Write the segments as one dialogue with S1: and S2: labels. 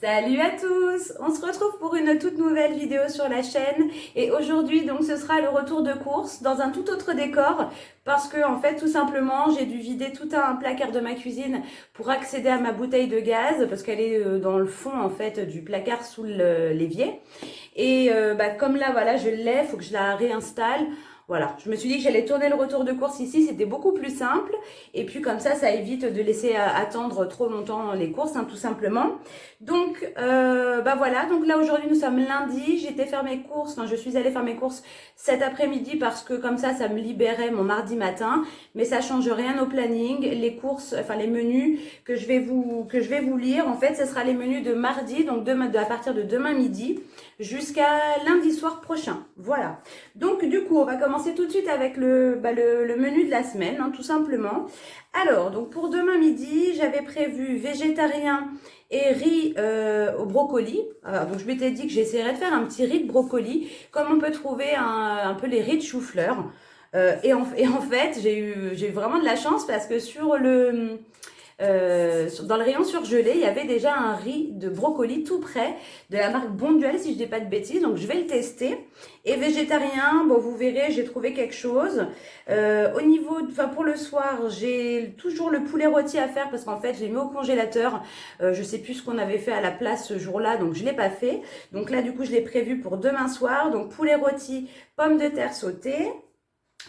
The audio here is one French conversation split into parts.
S1: Salut à tous! On se retrouve pour une toute nouvelle vidéo sur la chaîne et aujourd'hui donc ce sera le retour de course dans un tout autre décor parce que en fait tout simplement j'ai dû vider tout un placard de ma cuisine pour accéder à ma bouteille de gaz parce qu'elle est dans le fond en fait du placard sous l'évier et comme là voilà je l'ai, faut que je la réinstalle. Voilà, je me suis dit que j'allais tourner le retour de course ici, c'était beaucoup plus simple. Et puis comme ça évite de laisser attendre trop longtemps les courses, hein, tout simplement. Donc voilà, donc là aujourd'hui nous sommes lundi, j'étais faire mes courses, enfin je suis allée faire mes courses cet après-midi parce que comme ça me libérait mon mardi matin. Mais ça change rien au planning, les courses, enfin les menus que je vais vous lire, en fait ce sera les menus de mardi, donc à partir de demain midi jusqu'à lundi soir prochain. Voilà. Donc du coup, on va commencer tout de suite avec le menu de la semaine, hein, tout simplement. Alors, donc pour demain midi, j'avais prévu végétarien et riz au brocoli. Alors, donc je m'étais dit que j'essaierais de faire un petit riz de brocoli, comme on peut trouver un peu les riz de chou-fleur. Et en fait, j'ai eu vraiment de la chance parce que dans le rayon surgelé, il y avait déjà un riz de brocoli tout prêt de la marque Bonduelle, si je dis pas de bêtises. Donc je vais le tester. Et végétarien, bon vous verrez, j'ai trouvé quelque chose. Au niveau, enfin pour le soir, j'ai toujours le poulet rôti à faire parce qu'en fait j'ai mis au congélateur. Je sais plus ce qu'on avait fait à la place ce jour-là, donc je l'ai pas fait. Donc là du coup je l'ai prévu pour demain soir. Donc poulet rôti, pommes de terre sautées.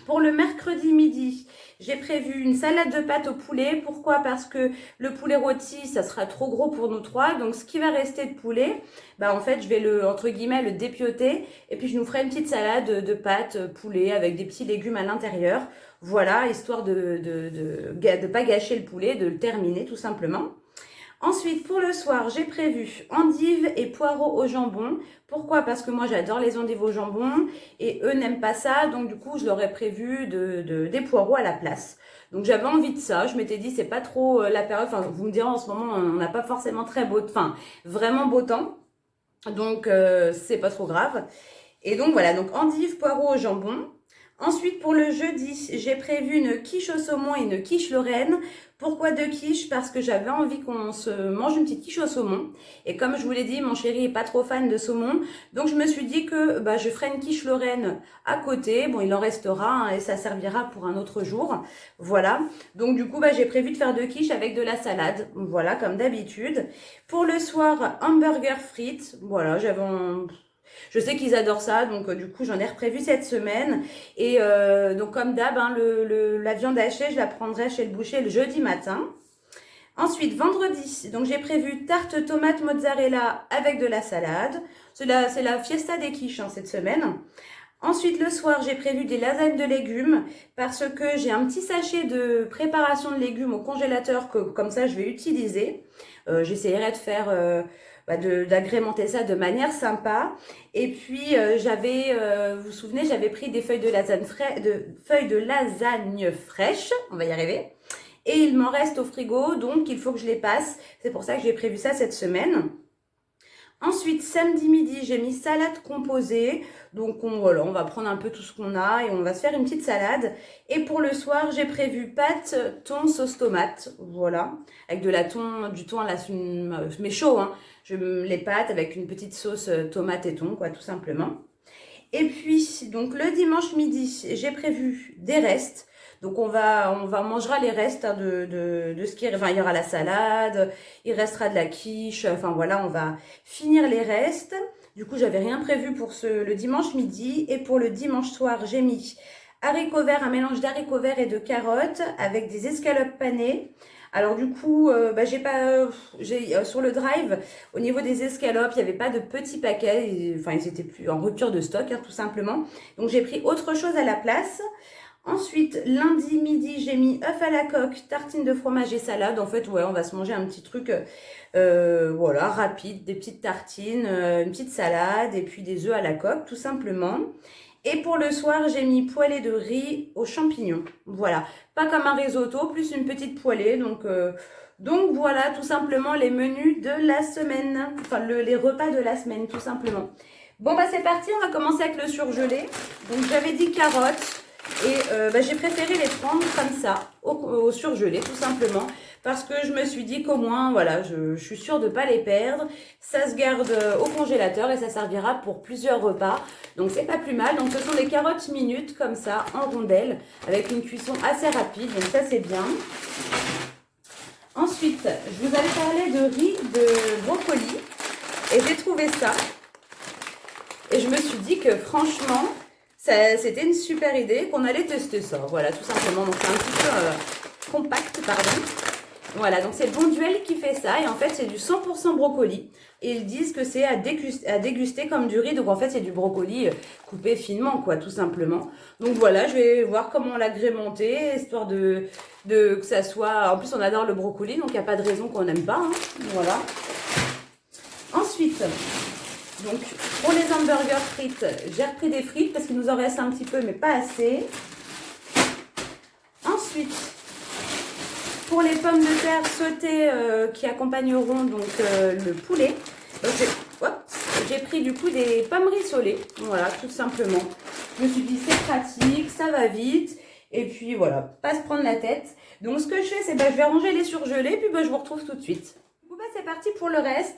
S1: Pour le mercredi midi, j'ai prévu une salade de pâtes au poulet. Pourquoi? Parce que le poulet rôti, ça sera trop gros pour nous trois. Donc, ce qui va rester de poulet, en fait, je vais entre guillemets, le dépioter. Et puis, je nous ferai une petite salade de pâtes poulet avec des petits légumes à l'intérieur. Voilà, histoire de pas gâcher le poulet, de le terminer tout simplement. Ensuite, pour le soir, j'ai prévu endives et poireaux au jambon. Pourquoi? Parce que moi, j'adore les endives au jambon et eux n'aiment pas ça. Donc, du coup, je leur ai prévu des poireaux à la place. Donc, j'avais envie de ça. Je m'étais dit, c'est pas trop la période. Enfin, vous me direz, en ce moment, on n'a pas forcément vraiment beau temps. Donc, c'est pas trop grave. Et donc, voilà. Donc, endives, poireaux au jambon. Ensuite, pour le jeudi, j'ai prévu une quiche au saumon et une quiche lorraine. Pourquoi deux quiches? Parce que j'avais envie qu'on se mange une petite quiche au saumon. Et comme je vous l'ai dit, mon chéri est pas trop fan de saumon. Donc, je me suis dit que je ferai une quiche lorraine à côté. Bon, il en restera hein, et ça servira pour un autre jour. Voilà. Donc, du coup, j'ai prévu de faire deux quiches avec de la salade. Voilà, comme d'habitude. Pour le soir, hamburger frites. Voilà, je sais qu'ils adorent ça, donc du coup j'en ai reprévu cette semaine. Et donc comme d'hab, hein, la viande hachée, je la prendrai chez le boucher le jeudi matin. Ensuite, vendredi, donc j'ai prévu tarte tomate mozzarella avec de la salade. C'est la fiesta des quiches hein, cette semaine. Ensuite, le soir, j'ai prévu des lasagnes de légumes parce que j'ai un petit sachet de préparation de légumes au congélateur que comme ça je vais utiliser. J'essaierai de faire... d'agrémenter ça de manière sympa. Et puis vous vous souvenez, j'avais pris des feuilles de lasagne fraîches, on va y arriver. Et il m'en reste au frigo, donc il faut que je les passe. C'est pour ça que j'ai prévu ça cette semaine. Ensuite, samedi midi, j'ai mis salade composée. Donc, on va prendre un peu tout ce qu'on a et on va se faire une petite salade. Et pour le soir, j'ai prévu pâtes, thon, sauce tomate. Voilà. Avec du thon, là, mais chaud, hein. Les pâtes avec une petite sauce tomate et thon, quoi, tout simplement. Et puis, donc, le dimanche midi, j'ai prévu des restes. Donc mangera les restes hein, de ce qui est. Enfin, il y aura la salade, il restera de la quiche. Enfin voilà, on va finir les restes. Du coup, j'avais rien prévu pour le dimanche midi. Et pour le dimanche soir, j'ai mis haricots verts, un mélange d'haricots verts et de carottes avec des escalopes panées. Alors du coup, sur le drive, au niveau des escalopes, il n'y avait pas de petits paquets. Enfin, ils étaient plus en rupture de stock, hein, tout simplement. Donc j'ai pris autre chose à la place. Ensuite, lundi midi, j'ai mis œuf à la coque, tartine de fromage et salade. En fait, ouais, on va se manger un petit truc, voilà, rapide, des petites tartines, une petite salade et puis des œufs à la coque, tout simplement. Et pour le soir, j'ai mis poêlée de riz aux champignons. Voilà, pas comme un risotto, plus une petite poêlée. Donc voilà, tout simplement les menus de la semaine. Enfin, les repas de la semaine, tout simplement. Bon, c'est parti, on va commencer avec le surgelé. Donc, j'avais dit carottes. Et j'ai préféré les prendre comme ça, au surgelé tout simplement, parce que je me suis dit qu'au moins, voilà, je suis sûre de ne pas les perdre. Ça se garde au congélateur et ça servira pour plusieurs repas. Donc c'est pas plus mal. Donc ce sont des carottes minutes comme ça, en rondelles, avec une cuisson assez rapide. Donc ça c'est bien. Ensuite, je vous avais parlé de riz de brocoli et j'ai trouvé ça. Et je me suis dit que franchement, c'était une super idée qu'on allait tester ça. Voilà, tout simplement. Donc c'est un petit peu compact, pardon. Voilà, donc c'est Bonduelle qui fait ça. Et en fait, c'est du 100% brocoli. Et ils disent que c'est à déguster comme du riz. Donc en fait, c'est du brocoli coupé finement, quoi, tout simplement. Donc voilà, je vais voir comment l'agrémenter, histoire que ça soit... En plus, on adore le brocoli, donc il n'y a pas de raison qu'on n'aime pas. Hein. Voilà. Ensuite... Donc, pour les hamburgers frites, j'ai repris des frites parce qu'il nous en reste un petit peu, mais pas assez. Ensuite, pour les pommes de terre sautées qui accompagneront donc le poulet, j'ai pris du coup des pommes rissolées. Voilà, tout simplement. Je me suis dit, c'est pratique, ça va vite. Et puis voilà, pas se prendre la tête. Donc, ce que je fais, c'est je vais ranger les surgelés, puis je vous retrouve tout de suite. Du coup, c'est parti pour le reste.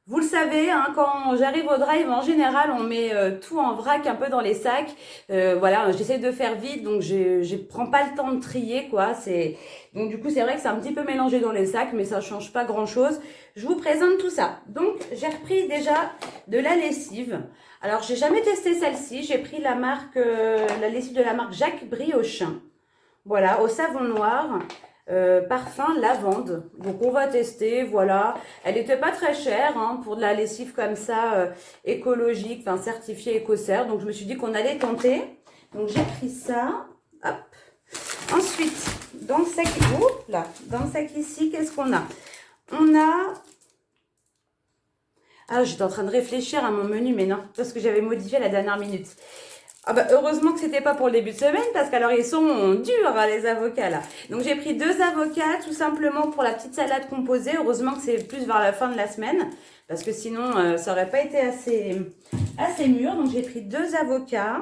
S1: Vous le savez, hein, quand j'arrive au drive, en général, on met tout en vrac un peu dans les sacs. Voilà, j'essaie de faire vite, donc je prends pas le temps de trier, quoi. Donc du coup, c'est vrai que c'est un petit peu mélangé dans les sacs, mais ça change pas grand-chose. Je vous présente tout ça. Donc, j'ai repris déjà de la lessive. Alors, j'ai jamais testé celle-ci. J'ai pris la lessive de la marque Jacques Briochin. Voilà, au savon noir. Parfum lavande, donc on va tester, voilà, elle n'était pas très chère hein, pour de la lessive comme ça écologique, enfin certifiée écossaire, donc je me suis dit qu'on allait tenter, donc j'ai pris ça, hop. Ensuite dans le sac, dans le sac ici, qu'est-ce qu'on a? On a, j'étais en train de réfléchir à mon menu, mais non, parce que j'avais modifié à la dernière minute. Heureusement que c'était pas pour le début de semaine parce qu'alors ils sont durs les avocats là. Donc j'ai pris 2 avocats tout simplement pour la petite salade composée. Heureusement que c'est plus vers la fin de la semaine parce que sinon ça aurait pas été assez mûr. Donc j'ai pris 2 avocats.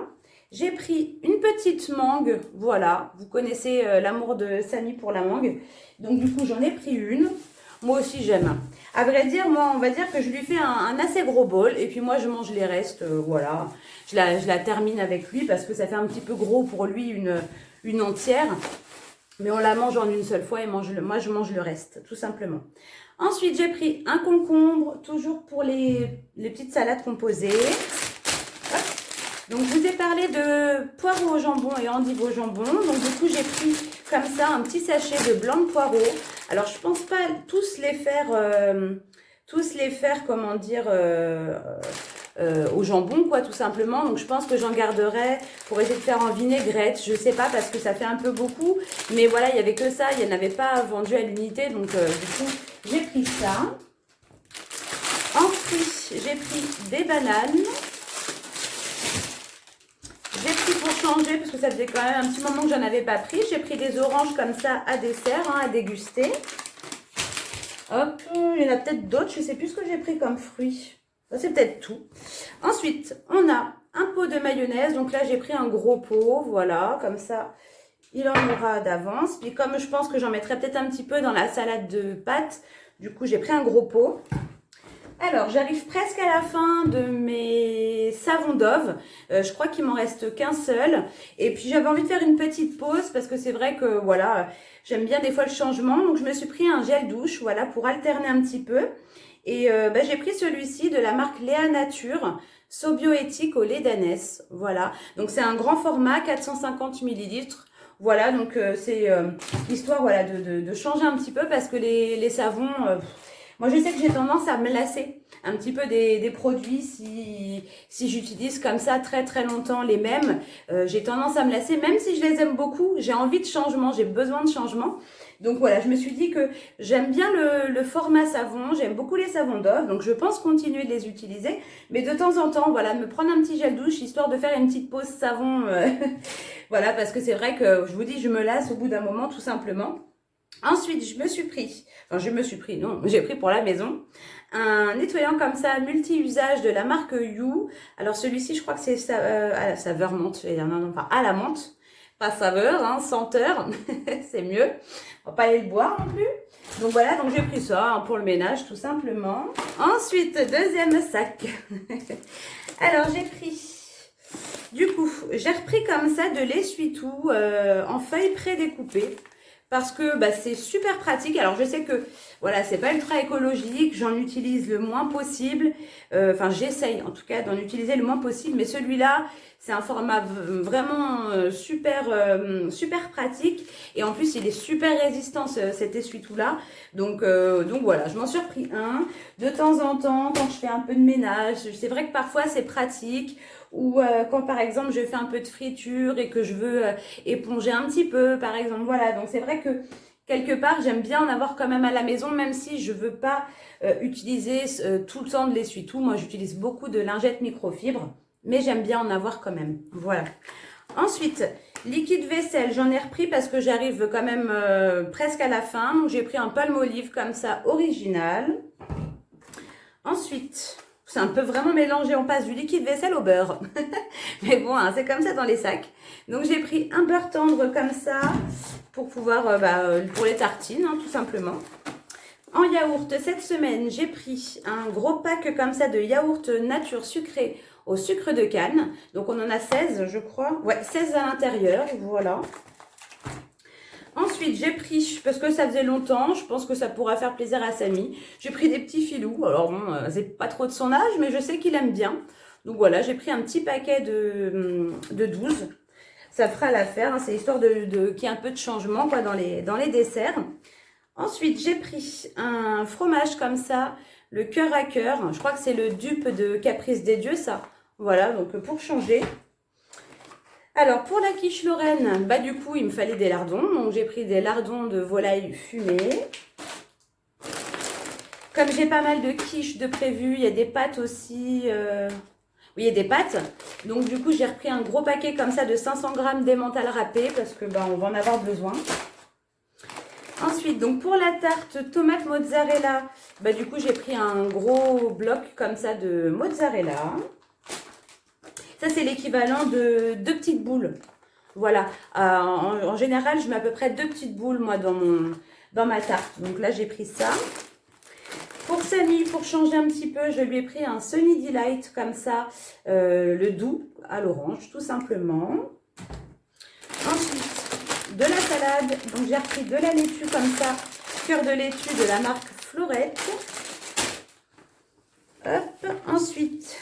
S1: J'ai pris une petite mangue, voilà. Vous connaissez l'amour de Samy pour la mangue. Donc du coup j'en ai pris une. Moi aussi j'aime. À vrai dire, moi on va dire que je lui fais un assez gros bol et puis moi je mange les restes, voilà. Je la termine avec lui parce que ça fait un petit peu gros pour lui une entière. Mais on la mange en une seule fois et moi je mange le reste, tout simplement. Ensuite j'ai pris un concombre, toujours pour les petites salades composées. Hop. Donc je vous ai parlé de poireaux au jambon et endives au jambon. Donc du coup j'ai pris comme ça un petit sachet de blanc de poireaux. Alors je pense pas tous les faire, comment dire, au jambon quoi tout simplement. Donc je pense que j'en garderai pour essayer de faire en vinaigrette. Je sais pas parce que ça fait un peu beaucoup. Mais voilà, il n'y avait que ça. Il n'y en avait pas vendu à l'unité. Donc du coup j'ai pris ça. En fruits, j'ai pris des bananes. J'ai pris pour changer, parce que ça faisait quand même un petit moment que j'en avais pas pris. J'ai pris des oranges comme ça à dessert, hein, à déguster. Hop, il y en a peut-être d'autres, je ne sais plus ce que j'ai pris comme fruits. C'est peut-être tout. Ensuite, on a un pot de mayonnaise. Donc là, j'ai pris un gros pot, voilà, comme ça, il en aura d'avance. Puis comme je pense que j'en mettrai peut-être un petit peu dans la salade de pâtes, du coup, j'ai pris un gros pot. Alors, j'arrive presque à la fin de mes savons Dove. Je crois qu'il m'en reste qu'un seul. Et puis, j'avais envie de faire une petite pause parce que c'est vrai que, voilà, j'aime bien des fois le changement. Donc, je me suis pris un gel douche, voilà, pour alterner un petit peu. Et j'ai pris celui-ci de la marque Léa Nature, Sobioéthique au lait d'ânesse. Voilà, donc c'est un grand format, 450 ml. Voilà, donc c'est histoire voilà, de changer un petit peu parce que les savons... moi, je sais que j'ai tendance à me lasser un petit peu des produits si j'utilise comme ça très très longtemps les mêmes. J'ai tendance à me lasser, même si je les aime beaucoup, j'ai envie de changement, j'ai besoin de changement. Donc voilà, je me suis dit que j'aime bien le format savon, j'aime beaucoup les savons Dove, donc je pense continuer de les utiliser. Mais de temps en temps, voilà, me prendre un petit gel douche, histoire de faire une petite pause savon. Voilà, parce que c'est vrai que, je vous dis, je me lasse au bout d'un moment, tout simplement. Ensuite, j'ai pris pour la maison un nettoyant comme ça, multi-usage de la marque You. Alors celui-ci, je crois que c'est saveur menthe, enfin à la menthe. Pas saveur, hein, senteur, c'est mieux. On va pas aller le boire non plus. Donc voilà, donc j'ai pris ça hein, pour le ménage tout simplement. Ensuite, deuxième sac. Alors j'ai pris, du coup, j'ai repris comme ça de l'essuie-tout en feuilles prédécoupées. Parce que bah, c'est super pratique. Alors je sais que voilà, c'est pas ultra écologique, j'en utilise le moins possible. Enfin, j'essaye en tout cas d'en utiliser le moins possible. Mais celui-là, c'est un format vraiment super pratique. Et en plus, il est super résistant cet essuie-tout-là. Donc voilà, je m'en suis repris un. De temps en temps, quand je fais un peu de ménage, c'est vrai que parfois c'est pratique. Ou quand par exemple je fais un peu de friture et que je veux éponger un petit peu par exemple, voilà, donc c'est vrai que quelque part j'aime bien en avoir quand même à la maison, même si je veux pas utiliser tout le temps de l'essuie-tout. Moi j'utilise beaucoup de lingettes microfibre, mais j'aime bien en avoir quand même, voilà. Ensuite, liquide vaisselle, j'en ai repris parce que j'arrive quand même presque à la fin, donc j'ai pris un Palmolive comme ça original. Ensuite, c'est un peu vraiment mélangé, on passe du liquide vaisselle au beurre. Mais bon, hein, c'est comme ça dans les sacs. Donc j'ai pris un beurre tendre comme ça pour pouvoir, pour les tartines, hein, tout simplement. En yaourt, cette semaine, j'ai pris un gros pack comme ça de yaourt nature sucré au sucre de canne. Donc on en a 16, je crois. Ouais, 16 à l'intérieur, voilà. Ensuite, j'ai pris, parce que ça faisait longtemps, je pense que ça pourra faire plaisir à Samy, j'ai pris des petits filous. Alors bon, c'est pas trop de son âge, mais je sais qu'il aime bien. Donc voilà, j'ai pris un petit paquet de 12. Ça fera l'affaire, hein, c'est histoire qu'il y ait un peu de changement quoi, dans les desserts. Ensuite, j'ai pris un fromage comme ça, le cœur à cœur. Je crois que c'est le dupe de Caprice des Dieux, ça. Voilà, donc pour changer. Alors, pour la quiche Lorraine, bah du coup, il me fallait des lardons. Donc, j'ai pris des lardons de volaille fumée. Comme j'ai pas mal de quiches de prévues, il y a des pâtes aussi. Oui, il y a des pâtes. Donc, du coup, j'ai repris un gros paquet comme ça de 500 grammes d'emmental râpé parce que bah, on va en avoir besoin. Ensuite, donc pour la tarte tomate mozzarella, bah du coup, j'ai pris un gros bloc comme ça de mozzarella. Ça, c'est l'équivalent de 2 petites boules. Voilà. En général, je mets à peu près 2 petites boules, moi, dans ma tarte. Donc là, j'ai pris ça. Pour Samy, pour changer un petit peu, je lui ai pris un Sunny Delight, comme ça, le doux à l'orange, tout simplement. Ensuite, de la salade. Donc, j'ai repris de la laitue, comme ça, cœur de laitue de la marque Florette. Hop. Ensuite,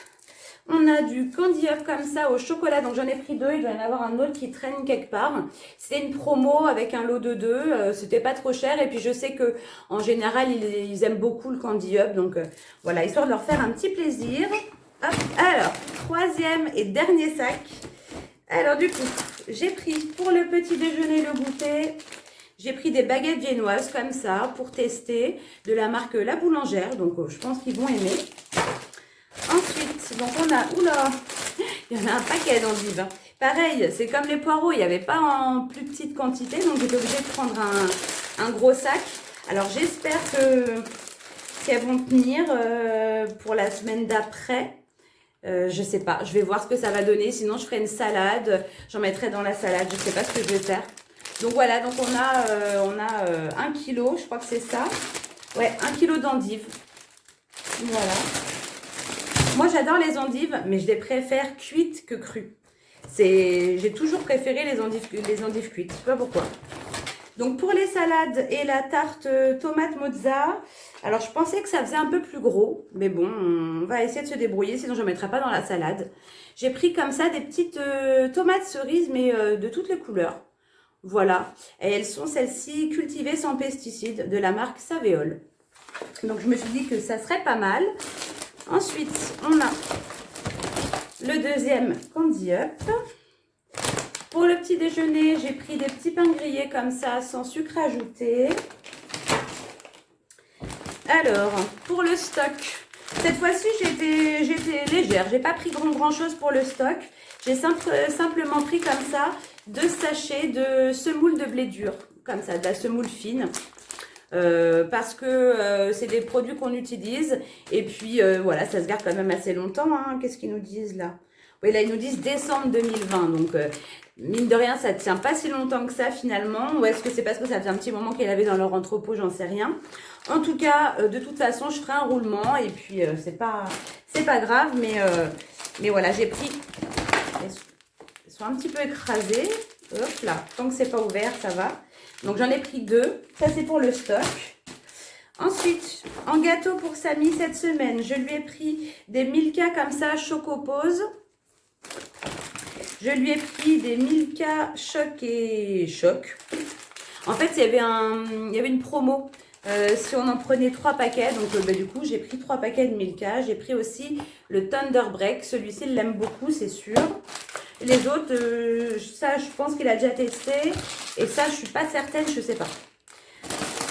S1: on a du Candy Up comme ça au chocolat. Donc j'en ai pris 2. Il doit y en avoir un autre qui traîne quelque part. C'était une promo avec un lot de 2. C'était pas trop cher. Et puis je sais que en général, ils aiment beaucoup le Candy Up. Donc voilà, histoire de leur faire un petit plaisir. Hop. Alors, troisième et dernier sac. Alors du coup, j'ai pris pour le petit déjeuner, le goûter. J'ai pris des baguettes viennoises comme ça pour tester de la marque La Boulangère. Donc je pense qu'ils vont aimer. Ensuite, donc on a, oula, il y en a un paquet d'endives. Pareil, c'est comme les poireaux, il n'y avait pas en plus petite quantité, donc j'étais obligée de prendre un gros sac. Alors j'espère qu'elles vont tenir pour la semaine d'après. Je sais pas, je vais voir ce que ça va donner, sinon je ferai une salade, j'en mettrai dans la salade, je sais pas ce que je vais faire. Donc voilà, donc on a 1 kilo, je crois que c'est ça. Ouais, 1 kilo d'endives. Voilà. Moi, j'adore les endives, mais je les préfère cuites que crues. J'ai toujours préféré les endives cuites. Je sais pas pourquoi. Donc, pour les salades et la tarte tomate mozza, alors je pensais que ça faisait un peu plus gros. Mais bon, on va essayer de se débrouiller, sinon je ne mettrai pas dans la salade. J'ai pris comme ça des petites tomates cerises, mais de toutes les couleurs. Voilà. Et elles sont celles-ci cultivées sans pesticides de la marque Savéole. Donc, je me suis dit que ça serait pas mal. Ensuite, on a le deuxième Candy Up. Pour le petit déjeuner, j'ai pris des petits pains grillés comme ça, sans sucre ajouté. Alors, pour le stock, cette fois-ci, j'étais légère. J'ai pas pris grand chose pour le stock. J'ai simplement pris comme ça 2 sachets de semoule de blé dur. Comme ça, de la semoule fine. Parce que c'est des produits qu'on utilise et puis voilà, ça se garde quand même assez longtemps, hein. Qu'est-ce qu'ils nous disent là? Oui, là ils nous disent décembre 2020, donc mine de rien, ça ne tient pas si longtemps que ça finalement. Ou est-ce que c'est parce que ça fait un petit moment qu'elle avait dans leur entrepôt, j'en sais rien. En tout cas, de toute façon, je ferai un roulement et puis c'est pas grave. Mais voilà, j'ai pris... Elles sont un petit peu écrasées. Hop là, tant que c'est pas ouvert, ça va. Donc j'en ai pris 2. Ça, c'est pour le stock. Ensuite, en gâteau pour Samy cette semaine, je lui ai pris des Milka comme ça, Chocopose. Je lui ai pris des Milka Choc et Choc. En fait, il y avait une promo. Si on en prenait 3 paquets, donc du coup, j'ai pris 3 paquets de Milka. J'ai pris aussi le Thunder Break. Celui-ci, il l'aime beaucoup, c'est sûr. Les autres, ça, je pense qu'il a déjà testé. Et ça, je suis pas certaine, je sais pas.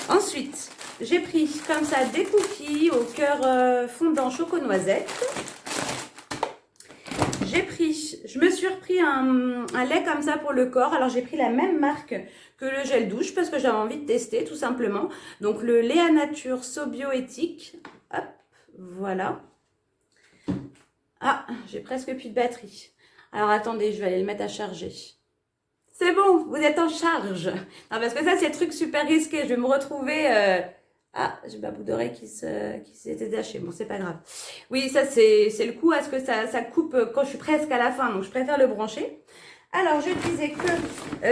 S1: Ensuite, j'ai pris comme ça des cookies au cœur fondant choco-noisette. Je me suis repris un lait comme ça pour le corps. Alors, j'ai pris la même marque que le gel douche parce que j'avais envie de tester tout simplement. Donc, le Léa Nature Sobioéthique. Hop, voilà. Ah, j'ai presque plus de batterie. Alors, attendez, je vais aller le mettre à charger. C'est bon, vous êtes en charge. Non, parce que ça, c'est le truc super risqué. Je vais me retrouver... Ah, j'ai ma boucle d'oreille qui s'est détachée. Bon, c'est pas grave. Oui, ça, c'est le coup à ce que ça coupe quand je suis presque à la fin. Donc, je préfère le brancher. Alors, je disais que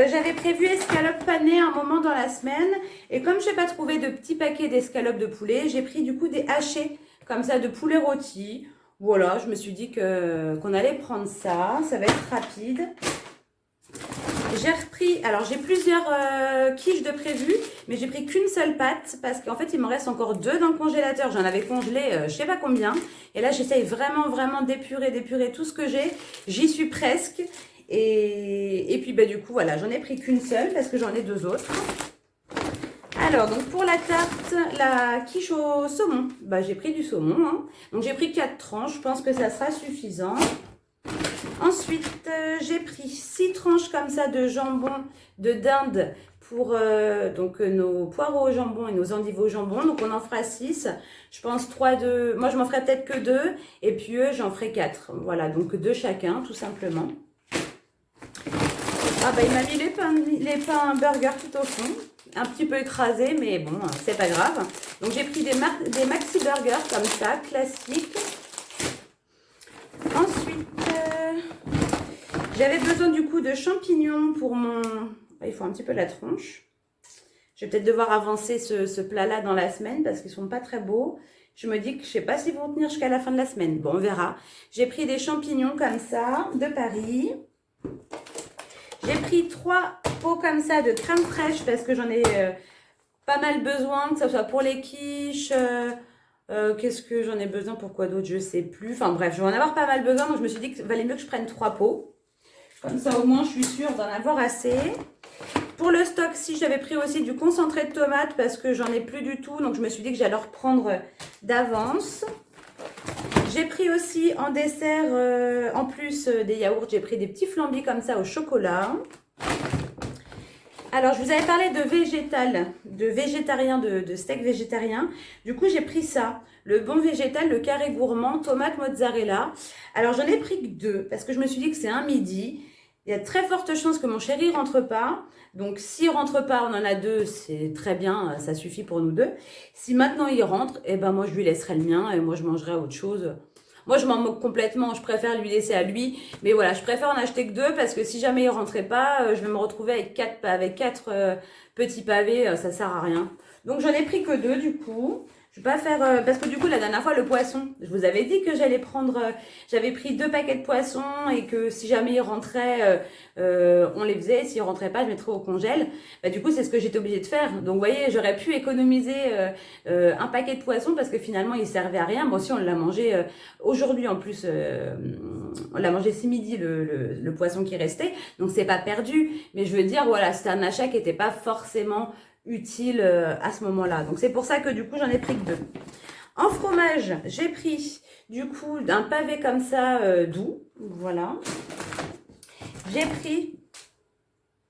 S1: j'avais prévu escalope panée un moment dans la semaine. Et comme je n'ai pas trouvé de petits paquets d'escalopes de poulet, j'ai pris du coup des hachés comme ça de poulet rôti. Voilà, je me suis dit qu'on allait prendre ça. Ça va être rapide. J'ai repris, alors j'ai plusieurs quiches de prévu, mais j'ai pris qu'une seule pâte parce qu'en fait il m'en reste encore 2 dans le congélateur. J'en avais congelé je sais pas combien. Et là j'essaye vraiment d'épurer tout ce que j'ai. J'y suis presque. Et puis du coup voilà, j'en ai pris qu'une seule parce que j'en ai 2 autres. Alors donc pour la tarte, la quiche au saumon, j'ai pris du saumon. Hein. Donc j'ai pris 4 tranches, je pense que ça sera suffisant. Ensuite, j'ai pris 6 tranches comme ça de jambon de dinde pour nos poireaux au jambon et nos endives au jambon. Donc, on en fera 6. Je pense 3 de... Moi, je m'en ferai peut-être que 2. Et puis, eux, j'en ferai 4. Voilà, donc 2 chacun, tout simplement. Ah, il m'a mis les pains burger tout au fond. Un petit peu écrasé, mais bon, c'est pas grave. Donc, j'ai pris des maxi burgers comme ça, classiques. Ensuite... J'avais besoin du coup de champignons pour mon... Il faut un petit peu la tronche. Je vais peut-être devoir avancer ce plat-là dans la semaine parce qu'ils ne sont pas très beaux. Je me dis que je ne sais pas s'ils vont tenir jusqu'à la fin de la semaine. Bon, on verra. J'ai pris des champignons comme ça de Paris. J'ai pris 3 pots comme ça de crème fraîche parce que j'en ai pas mal besoin, que ce soit pour les quiches... Qu'est-ce que j'en ai besoin? Pourquoi d'autre? Je ne sais plus. Enfin bref, je vais en avoir pas mal besoin. Donc je me suis dit qu'il valait mieux que je prenne 3 pots. Comme ça, au moins, je suis sûre d'en avoir assez. Pour le stock, si j'avais pris aussi du concentré de tomate parce que j'en ai plus du tout. Donc, je me suis dit que j'allais reprendre d'avance. J'ai pris aussi en dessert, en plus des yaourts, j'ai pris des petits flambis comme ça au chocolat. Alors, je vous avais parlé de végétarien, de steak végétarien. Du coup, j'ai pris ça. Le bon végétal, le carré gourmand, tomate mozzarella. Alors, j'en ai pris que 2 parce que je me suis dit que c'est un midi. Il y a de très fortes chances que mon chéri ne rentre pas. Donc, s'il ne rentre pas, on en a 2, c'est très bien, ça suffit pour nous 2. Si maintenant il rentre, moi, je lui laisserai le mien et moi, je mangerai autre chose. Moi, je m'en moque complètement, je préfère lui laisser à lui. Mais voilà, je préfère en acheter que 2 parce que si jamais il ne rentrait pas, je vais me retrouver avec 4 petits pavés, ça ne sert à rien. Donc, j'en ai pris que 2 du coup. Je vais pas faire... parce que du coup, la dernière fois, le poisson, je vous avais dit que j'allais prendre... j'avais pris 2 paquets de poissons et que si jamais il rentrait, on les faisait. S'il rentrait pas, je mettrais au congèle. Du coup, c'est ce que j'étais obligée de faire. Donc, vous voyez, j'aurais pu économiser un paquet de poissons parce que finalement, il servait à rien. Bon, si on l'a mangé aujourd'hui en plus, on l'a mangé ce midi, le poisson qui restait. Donc, c'est pas perdu. Mais je veux dire, voilà, c'était un achat qui n'était pas forcément... utile à ce moment-là. Donc, c'est pour ça que du coup, j'en ai pris que 2. En fromage, j'ai pris du coup un pavé comme ça doux. Voilà. J'ai pris...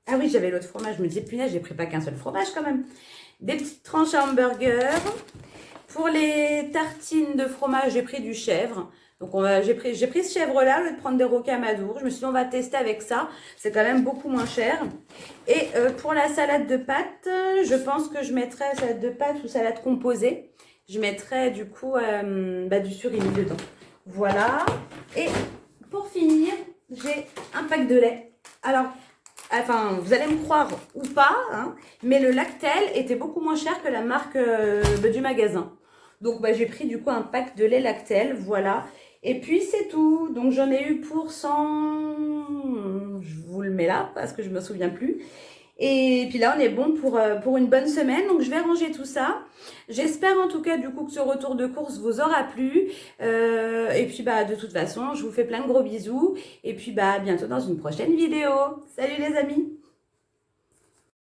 S1: Ah oui, j'avais l'autre fromage. Je me disais, punaise, j'ai pris pas qu'un seul fromage quand même. Des petites tranches à hamburger. Pour les tartines de fromage, j'ai pris du chèvre. Donc j'ai pris ce chèvre-là au lieu de prendre des rocamadours. Je me suis dit on va tester avec ça. C'est quand même beaucoup moins cher. Et pour la salade de pâtes, je pense que je mettrai salade de pâtes ou salade composée. Je mettrai du coup du surimi dedans. Voilà. Et pour finir, j'ai un pack de lait. Alors, enfin, vous allez me croire ou pas, hein, mais le Lactel était beaucoup moins cher que la marque du magasin. Donc, j'ai pris du coup un pack de lait Lactel, voilà. Et puis, c'est tout. Donc, j'en ai eu pour 100... Je vous le mets là parce que je ne me souviens plus. Et puis là, on est bon pour une bonne semaine. Donc, je vais ranger tout ça. J'espère en tout cas du coup que ce retour de course vous aura plu. Et puis, de toute façon, je vous fais plein de gros bisous. Et puis, à bientôt dans une prochaine vidéo. Salut les amis!